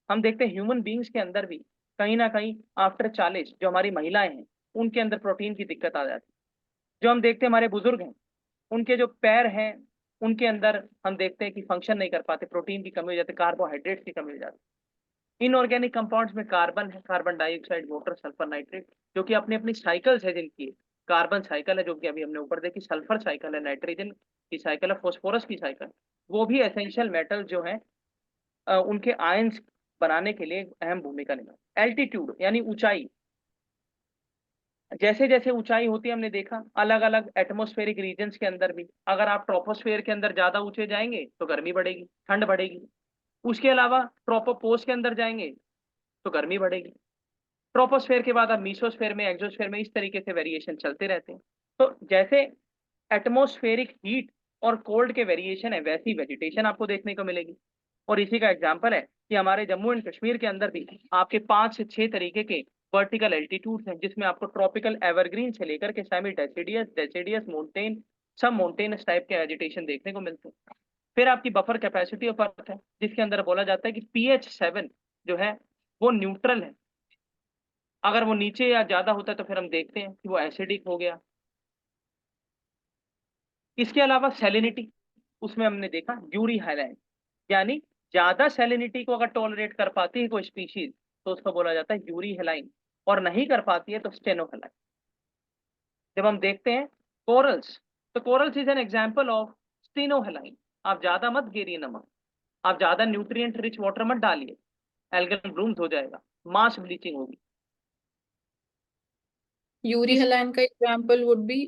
हम देखते हैं ह्यूमन बींग्स के अंदर भी कहीं ना कहीं आफ्टर 40 जो हमारी महिलाएं हैं उनके अंदर प्रोटीन की दिक्कत आ जाती है। जो हम देखते हैं हमारे बुजुर्ग हैं उनके जो पैर हैं उनके अंदर हम देखते हैं कि फंक्शन नहीं कर पाते, प्रोटीन की कमी हो जाती है, कार्बोहाइड्रेट्स की कमी हो जाती है। इनऑर्गेनिक कंपाउंड्स में कार्बन है, carbon dioxide, water, sulphur, nitrate, जो कि अपनी अपनी साइकिल्स है जिनकी। कार्बन साइकिल है जो कि अभी हमने ऊपर देखी, सल्फर साइकिल है, नाइट्रोजन की साइकिल है, फॉस्फोरस की साइकिल। वो भी एसेंशियल मेटल जो है उनके आयंस बनाने के लिए एक अहम भूमिका निभाती है। एल्टीट्यूड यानी ऊंचाई, जैसे जैसे ऊंचाई होती है हमने देखा अलग अलग एटमॉस्फेरिक रीजन्स के अंदर भी, अगर आप ट्रोपोस्फेयर के अंदर ज्यादा ऊंचे जाएंगे तो गर्मी बढ़ेगी, ठंड बढ़ेगी। उसके अलावा ट्रोपोपोस के अंदर जाएंगे तो गर्मी बढ़ेगी। ट्रोपोस्फेयर के बाद आप मीसोस्फेयर में, एक्सोस्फेयर में, इस तरीके से वेरिएशन चलते रहते हैं। तो जैसे एटमॉस्फेरिक हीट और कोल्ड के वेरिएशन है, वैसी वेजिटेशन आपको देखने को मिलेगी। और इसी का एग्जांपल है कि हमारे जम्मू एंड कश्मीर के अंदर भी आपके 5 से 6 तरीके के वर्टिकल एल्टीट्यूड्स हैं, जिसमें आपको ट्रॉपिकल एवरग्रीन से लेकर के सेमी डेसिडियस, डेसिडियस, माउंटेन, सब माउंटेनस टाइप के वेजिटेशन देखने को मिलते हैं। फिर आपकी बफर कैपेसिटी ऑफ अर्थ है, जिसके अंदर बोला जाता है कि pH 7 जो है वो न्यूट्रल है। अगर वो नीचे या ज्यादा होता है तो फिर हम देखते हैं कि वो एसिडिक हो गया। इसके अलावा सैलिनिटी, उसमें हमने देखा यूरी हाइलैंड, यानी ज्यादा सैलिनिटी को अगर टॉलरेट कर पाती है कोई स्पीशीज तो उसको बोला जाता है यूरी हेलाइन, और नहीं कर पाती है तो स्टेनोहेलाइन। जब हम देखते हैं कोरल्स, तो corals is an example of stenohaline. आप ज्यादा मत गिरिए नमक, आप ज्यादा न्यूट्रिएंट रिच वाटर मत डालिए, एल्गल ब्लूम्स हो जाएगा, मास ब्लीचिंग होगी। यूरी इस हेलाइन का example would be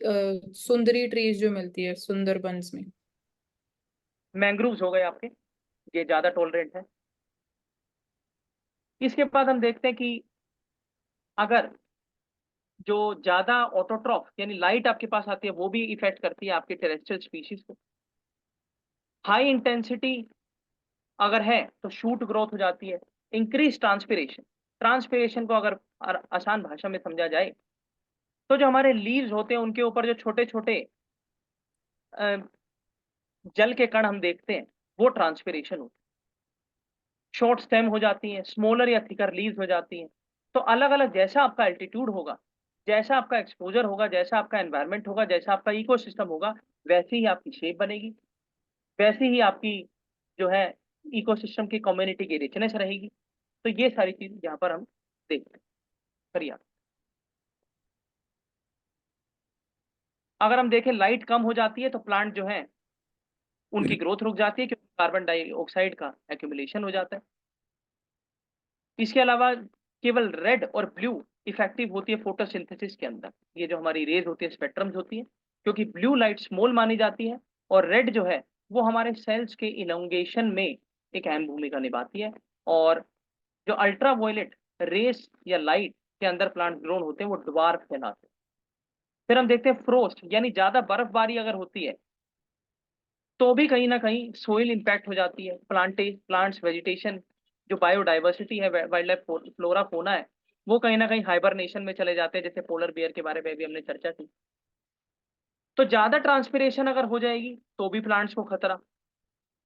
Sundari trees जो मिलती है सुंदरबंस में। मैंग्रोव्स हो गए आपके, ये ज्यादा टॉलरेंट है। इसके बाद हम देखते हैं कि अगर जो ज्यादा ऑटोट्रॉफ यानी लाइट आपके पास आती है वो भी इफेक्ट करती है आपके टेरेस्ट्रियल स्पीशीज को। हाई इंटेंसिटी अगर है तो शूट ग्रोथ हो जाती है। इंक्रीज ट्रांसपिरेशन, ट्रांसपिरेशन को अगर आसान भाषा में समझा जाए तो जो हमारे लीव्स होते हैं उनके ऊपर जो छोटे छोटे जल के कण हम देखते हैं वो ट्रांसपिरेशन होती है। शॉर्ट स्टेम हो जाती हैं, स्मॉलर या थिकर लीव्स हो जाती हैं। तो अलग अलग जैसा आपका एल्टीट्यूड होगा, जैसा आपका एक्सपोजर होगा, जैसा आपका एनवायरनमेंट होगा, जैसा आपका इकोसिस्टम होगा, वैसी ही आपकी शेप बनेगी, वैसी ही आपकी जो है इकोसिस्टम की कम्युनिटी की रिचनेस रहेगी। तो ये सारी चीज यहाँ पर हम देखते हैं। करिए आप। अगर हम देखें लाइट कम हो जाती है तो प्लांट जो है उनकी ग्रोथ रुक जाती है, क्योंकि कार्बन डाइऑक्साइड का एक्यूमुलेशन हो जाता है। इसके अलावा केवल रेड और ब्लू इफेक्टिव होती है फोटोसिंथेसिस के अंदर, ये जो हमारी रेज होती है, स्पेक्ट्रम्स होती है, क्योंकि ब्लू लाइट स्मॉल मानी जाती है और रेड जो है वो हमारे सेल्स के इलोंगेशन में एक अहम भूमिका निभाती है। और जो अल्ट्रा वायलेट रेस या लाइट के अंदर प्लांट ग्रोन होते हैं वो ड्वार्फ कहलाते हैं। फिर हम देखते हैं फ्रोस्ट, यानी ज्यादा बर्फबारी अगर होती है तो भी कहीं ना कहीं सोइल इंपैक्ट हो जाती है। प्लांट्स वेजिटेशन, जो बायोडाइवर्सिटी है, वाइल्ड लाइफ फ्लोरा फोना है, वो कहीं ना कहीं हाइबरनेशन में चले जाते हैं, जैसे पोलर बियर के बारे में भी हमने चर्चा की। तो ज्यादा ट्रांसपिरेशन अगर हो जाएगी तो भी प्लांट्स को खतरा,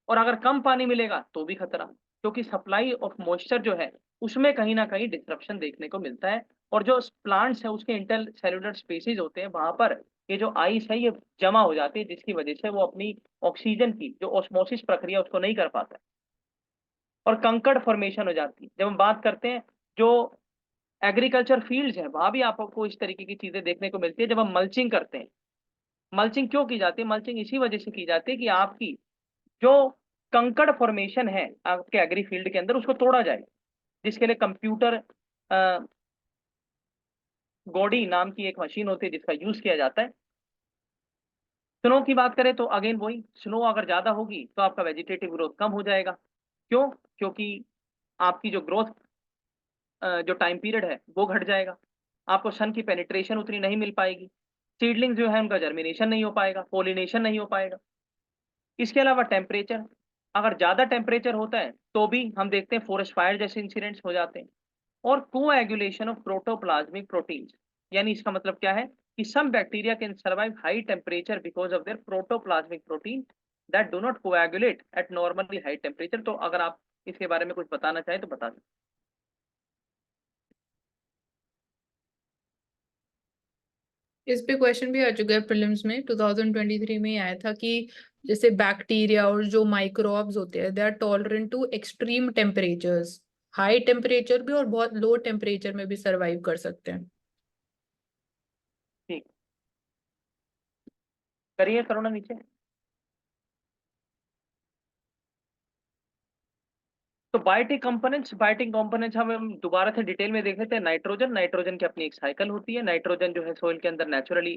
और अगर कम पानी मिलेगा तो भी खतरा, क्योंकि सप्लाई ऑफ मॉइस्चर जो है उसमें कहीं ना कहीं डिस्ट्रप्शन देखने को मिलता है। और जो प्लांट्स है उसके इंटर सेलुलर स्पेसिस होते हैं वहां पर ये जो आइस है ये जमा हो जाती है, जिसकी वजह से वो अपनी ऑक्सीजन की जो ऑस्मोसिस प्रक्रिया उसको नहीं कर पाता है, और कंकड़ फॉर्मेशन हो जाती है। जब हम बात करते हैं जो एग्रीकल्चर फील्ड्स है वहां भी आपको इस तरीके की चीजें देखने को मिलती है। जब हम मल्चिंग करते हैं, मल्चिंग क्यों की जाती है? मल्चिंग इसी वजह से की जाती है कि आपकी जो कंकड़ फॉर्मेशन है आपके एग्री फील्ड के अंदर उसको तोड़ा जाए, जिसके लिए कंप्यूटर गॉडी नाम की एक मशीन होती है जिसका यूज किया जाता है। स्नो की बात करें तो अगेन वही, स्नो अगर ज्यादा होगी तो आपका वेजिटेटिव ग्रोथ कम हो जाएगा। क्यों? क्योंकि आपकी जो ग्रोथ जो टाइम पीरियड है वो घट जाएगा, आपको सन की पेनिट्रेशन उतनी नहीं मिल पाएगी, सीडलिंग जो है उनका जर्मिनेशन नहीं हो पाएगा, पोलिनेशन नहीं हो पाएगा। इसके अलावा टेम्परेचर, अगर ज्यादा टेम्परेचर होता है तो भी हम देखते हैं फॉरेस्ट फायर जैसे इंसिडेंट्स हो जाते हैं। और कोएगुलेशन ऑफ प्रोटोप्लाज्मिक प्रोटीन्स, यानी इसका मतलब क्या है कि some bacteria can survive high temperature because of their protoplasmic protein that do not coagulate at normally high temperature. तो अगर आप इसके बारे में कुछ बताना चाहें तो बता सकते इस पे क्वेश्चन भी आ चुका है प्रीलिम्स में, 2023 में ही आया था कि जैसे बैक्टीरिया और जो माइक्रोब्स होते हैं they are tolerant to extreme temperatures, high temperature भी और बहुत लो टेम्परेचर में भी सरवाइव कर सकते हैं। ठीक, करिए करुणा नीचे। तो बायोटिक कंपोनेंट्स हम दोबारा से डिटेल में देख लेते हैं। नाइट्रोजन की अपनी एक साइकिल होती है। नाइट्रोजन जो है सोइल के अंदर नेचुरली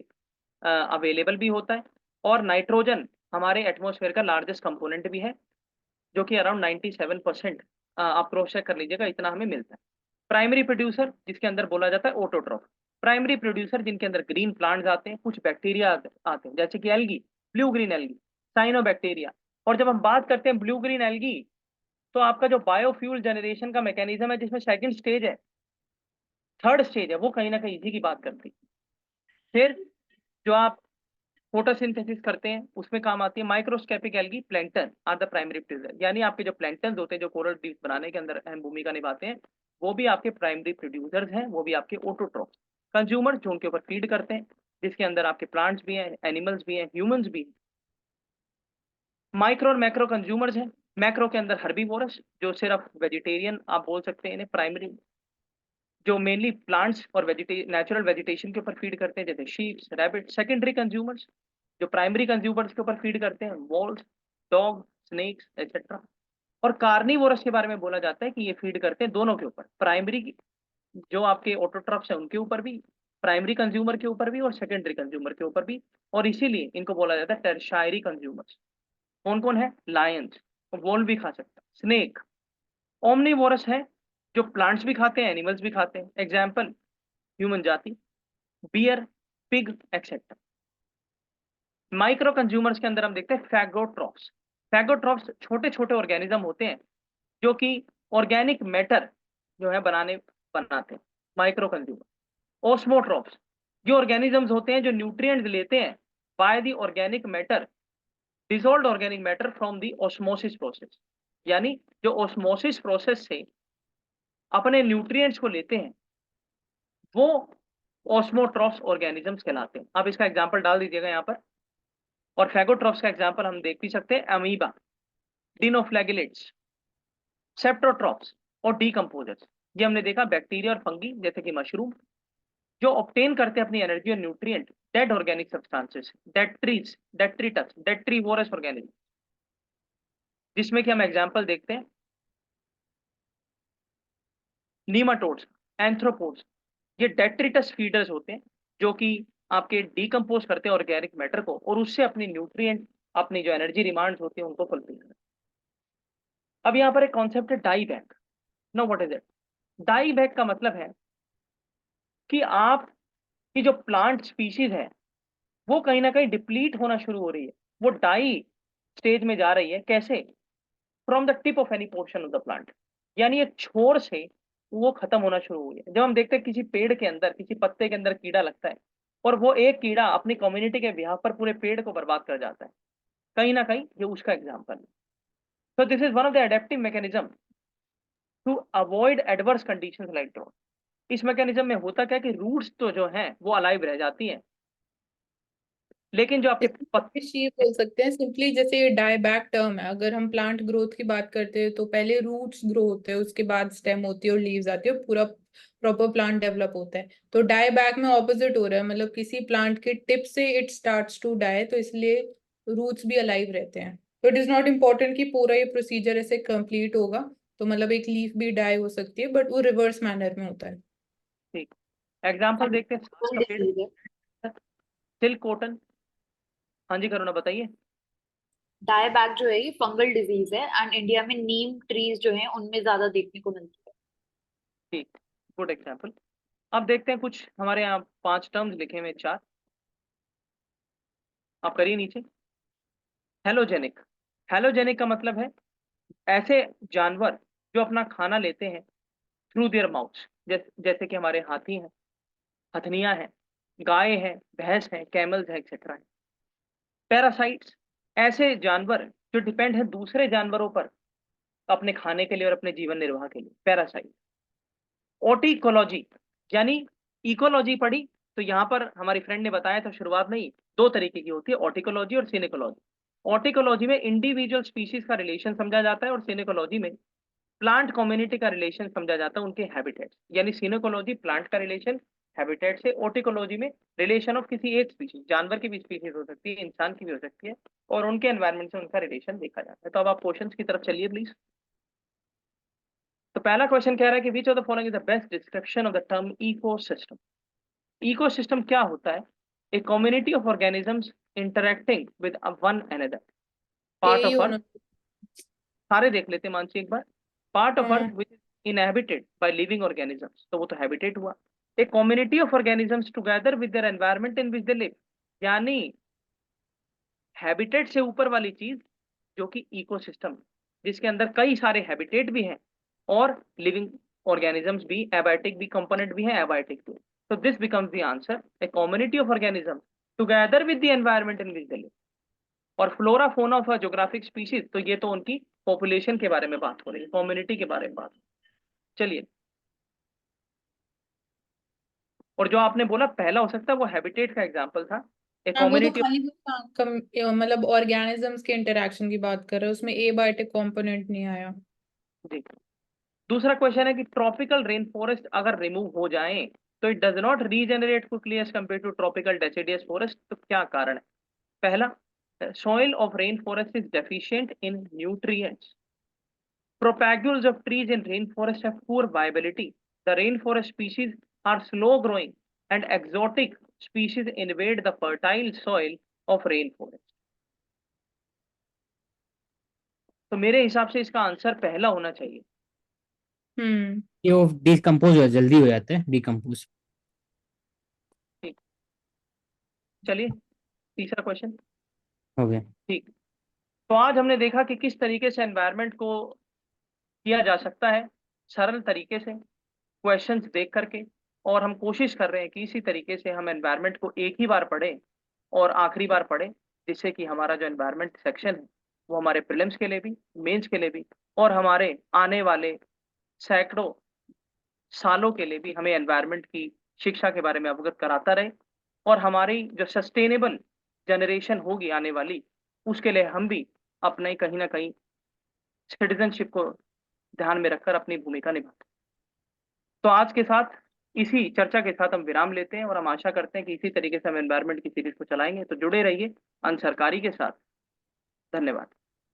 अवेलेबल भी होता है, और नाइट्रोजन हमारे एटमॉस्फेयर का लार्जेस्ट कंपोनेंट भी है, जो कि अराउंड 97% आप क्रॉस चेक कर लीजिएगा, इतना हमें मिलता है। प्राइमरी प्रोड्यूसर जिसके अंदर बोला जाता है ऑटोट्रॉफ। प्राइमरी प्रोड्यूसर जिनके अंदर ग्रीन प्लांट्स आते हैं, कुछ बैक्टीरिया आते हैं, जैसे कि algae, blue green algae, cyanobacteria. और जब हम बात करते हैं ब्लू ग्रीन एल्गी, तो आपका जो बायोफ्यूल जनरेशन का मैकेनिज्म है, जिसमें सेकंड स्टेज है, थर्ड स्टेज है, वो कहीं ना कहीं इसी की बात करती है। फिर जो आप फोटोसिंथेसिस करते हैं उसमें काम आती है microscopic algae. Plankton are the primary producer, यानी आपके जो प्लैंकटन होते हैं जो कोरल रीफ बनाने के अंदर अहम भूमिका निभाते हैं, वो भी आपके प्राइमरी प्रोड्यूसर्स हैं, वो भी आपके ऑटोट्रॉफ। कंज्यूमर जो उनके ऊपर फीड करते हैं, जिसके अंदर आपके प्लांट्स भी हैं, एनिमल्स भी हैं, ह्यूमंस भी हैं। माइक्रो और मैक्रो कंज्यूमर्स हैं। मैक्रो के अंदर हर्बीवोरस, जो सिर्फ वेजिटेरियन आप बोल सकते हैं इन्हें, प्राइमरी जो मेनली प्लांट्स और नेचुरल वेजिटेशन के ऊपर फीड करते हैं, जैसे शीप्स, रैबिट। सेकेंडरी कंज्यूमर्स जो प्राइमरी कंज्यूमर्स के ऊपर फीड करते हैं, वॉल्स, डॉग, स्नेक्स एक्सेट्रा। और कार्निवोरस के बारे में बोला जाता है कि ये फीड करते हैं दोनों के ऊपर, प्राइमरी जो आपके ऑटोट्रॉफ्स हैं उनके ऊपर भी, प्राइमरी कंज्यूमर के ऊपर भी, और सेकेंडरी कंज्यूमर के ऊपर भी। और इसीलिए इनको बोला जाता है टर्शायरी कंज्यूमर्स। कौन कौन है? लायंस, वोल भी खा सकता है, स्नेक। ओमनीवोरस है, जो प्लांट्स भी खाते हैं, एनिमल्स भी खाते हैं, एग्जाम्पल ह्यूमन जाति, bear, pig etcetera. Micro consumers के अंदर हम देखते हैं फैगोट्रॉफ्स। फैगोट्रॉफ्स छोटे छोटे ऑर्गेनिज्म होते हैं जो कि ऑर्गेनिक मैटर जो है बनाते हैं, माइक्रो कंज्यूमर। ओस्मोट्रॉफ्स ये ऑर्गेनिजम्स होते हैं जो न्यूट्रिएंट्स लेते हैं by the organic matter, dissolved organic matter from the osmosis process, यानी जो ऑस्मोसिस प्रोसेस से अपने न्यूट्रिएंट्स को लेते हैं, वो ऑस्मोट्रॉफ्स ऑर्गेनिजम्स कहलाते हैं। आप इसका एग्जांपल डाल दीजिएगा यहाँ पर। और फैगोट्रॉफ्स का एग्जांपल हम देख भी सकते हैं, अमीबा, डिनोफ्लैगेलेट्स, सेप्टोट्रॉफ्स और डीकंपोजर्स। ये हमने देखा बैक्टीरिया और फंगी जैसे कि मशरूम, जो ऑब्टेन करते हैं अपनी एनर्जी और nutrient dead organic substances, dead trees, detritus, detritivores organism, जिसमें कि हम एग्जांपल देखते हैं नीमाटोड्स, एंथ्रोपोड्स। ये डेट्रिटस फीडर्स होते हैं जो कि आपके डीकंपोज करते हैं ऑर्गेनिक मैटर को, और उससे अपनी न्यूट्रिएंट, अपनी जो एनर्जी डिमांड्स होती है उनको फुलफिल करते हैं। अब यहाँ पर एक कॉन्सेप्ट है die back. No what is it? Die back का मतलब है कि आपकी जो प्लांट स्पीशीज है वो कहीं ना कहीं डिप्लीट होना शुरू हो रही है, वो डाई स्टेज में जा रही है। कैसे? From the tip of any portion of the plant, यानी एक छोर से वो खत्म होना शुरू हुई है। जब हम देखते हैं किसी पेड़ के अंदर, किसी पत्ते के अंदर कीड़ा लगता है, और वो एक कीड़ा अपनी कम्युनिटी के बिहाफ पर पूरे पेड़ को बर्बाद कर जाता है, कहीं ना कहीं ये उसका एग्जाम्पल है। तो this is one of the adaptive mechanism to avoid adverse conditions like drought. इस मैकेनिज्म में होता क्या है कि रूट्स तो जो हैं वो अलाइव रह जाती हैं, लेकिन जो आपके पत्ते, ये बोल सकते हैं सिंपली, जैसे ये डाई बैक टर्म है, अगर हम प्लांट ग्रोथ की बात करते हैं तो पहले रूट्स ग्रो होते हैं, उसके बाद स्टेम होती है और लीव्स आती है, पूरा प्रॉपर प्लांट डेवलप होता है। तो डाई बैक में ऑपोजिट हो रहा है, मतलब किसी प्लांट के टिप से इट स्टार्ट्स टू डाई, तो इसलिए रूट्स भी अलाइव रहते हैं। तो इट इज नॉट इम्पोर्टेंट कि पूरा ये प्रोसीजर ऐसे कंप्लीट होगा, तो मतलब एक लीफ भी डाई हो सकती है, बट वो रिवर्स मैनर में होता है। ठीक, एग्जाम्पल देखते हैं। सांस का पेड़, डिजीज है। Silk cotton. हाँ जी करुणा बताइए। डायबैक जो है ये फंगल डिजीज है, एंड इंडिया में नीम ट्रीज जो हैं उनमें ज्यादा देखने को मिलती है। ठीक, गुड एग्जाम्पल। अब देखते हैं कुछ हमारे यहाँ 5 टर्म्स लिखे हुए, 4 आप करिए नीचे। हेलोजेनिक। हेलोजेनिक का मतलब है ऐसे जानवर जो अपना खाना लेते हैं थ्रू देयर माउथ, जैसे कि हमारे हाथी हैं, हथनियां हैं, गाय हैं, भैंस हैं, कैमल्स हैं एक्सेट्रा। पैरासाइट्स ऐसे जानवर जो डिपेंड है दूसरे जानवरों पर अपने खाने के लिए और अपने जीवन निर्वाह के लिए, पैरासाइट। ओटिकोलॉजी यानी इकोलॉजी पढ़ी, तो यहाँ पर हमारी फ्रेंड ने बताया था शुरुआत में ही, 2 तरीके की होती है, ऑटिकोलॉजी और सिनेकोलॉजी। ऑटिकोलॉजी में इंडिविजुअल स्पीशीज का रिलेशन समझा जाता है, और सिनेकोलॉजी में प्लांट कम्युनिटी का रिलेशन समझा जाता है उनके हैबिटेट। यानी सिनेकोलॉजी प्लांट का रिलेशन हैबिटेट से, ऑटिकोलॉजी में रिलेशन ऑफ किसी एक स्पीशीज, जानवर की भी स्पीशीज हो सकती है, इंसान की भी हो सकती है, और उनके एनवायरमेंट से उनका रिलेशन देखा जाता है। तो अब आप क्वेश्चंस की तरफ चलिए प्लीज। तो पहला क्वेश्चन कह रहा है कि which of the following is the best description of the term ecosystem. Ecosystem क्या होता है? ए community of organisms interacting with one another, part यही ऑफ होना। अर्थ। सारे देख लेते हैं मानसी एक बार। पार्ट ऑफ अर्थ हाँ which is inhabited by living organisms, तो वो तो हैबिटेट हुआ। ए community of organisms together with their environment in which they live, यानी हैबिटेट से ऊपर वाली चीज जो कि इकोसिस्टम, जिसके अंदर कई सारे हैबिटेट भी हैं और लिविंग ऑर्गेनिजम्स भी, एबायोटिक भी कंपोनेंट भी है, एबायोटिक भी। तो this becomes the answer, a community of organism together with the environment in which they live. और flora fauna of a geographic species, तो ये तो उनकी पॉपुलेशन के बारे में बात हो रही है, कम्युनिटी के बारे में बात। चलिए, और जो आपने बोला पहला हो सकता है वो हैबिटेट का एग्जांपल था, ए हाँ, वो तो कम्युनिटी। खाली मतलब ऑर्गेनिजम्स के इंटरेक्शन की बात कर रहे हैं, उसमें एबायोटिक कंपोनेंट नहीं आया। जी। दूसरा क्वेश्चन है कि ट्रॉपिकल रेन फॉरेस्ट अगर रिमूव हो जाए तो it does not regenerate quickly as compare to tropical deciduous forest, तो क्या कारण है? पहला, soil of rainforest is deficient in nutrients. Propagules of trees in rainforest have poor viability. The rainforest species are slow growing and exotic species invade the fertile soil of rainforest. तो मेरे हिसाब से इसका आंसर पहला होना चाहिए। ये वो डिकम्पोज हो जल्दी हो जाते हैं डिकम्पोज। ठीक, चलिए तीसरा क्वेश्चन। हो गया। ठीक, तो आज हमने देखा कि किस तरीके से एनवायरनमेंट को किया जा सकता है सरल तरीके से, क्वेश्चंस देख करके। और हम कोशिश कर रहे हैं कि इसी तरीके से हम एनवायरनमेंट को एक ही बार पढ़ें और आखिरी बार पढ़ें, जिससे कि हमारा जो एनवायरनमेंट सेक्शन है वो हमारे प्रीलिम्स के लिए भी, मेंस के लिए भी, और हमारे आने वाले सैकड़ों सालों के लिए भी हमें एनवायरनमेंट की शिक्षा के बारे में अवगत कराता रहे। और हमारी जो सस्टेनेबल जनरेशन होगी आने वाली, उसके लिए हम भी अपने कहीं ना कहीं सिटीजनशिप को ध्यान में रखकर अपनी भूमिका निभाते हैं। तो आज के साथ, इसी चर्चा के साथ हम विराम लेते हैं और हम आशा करते हैं कि इसी तरीके से हम एनवायरनमेंट की सीरीज को चलाएंगे। तो जुड़े रहिए अंश सरकारी के साथ। धन्यवाद।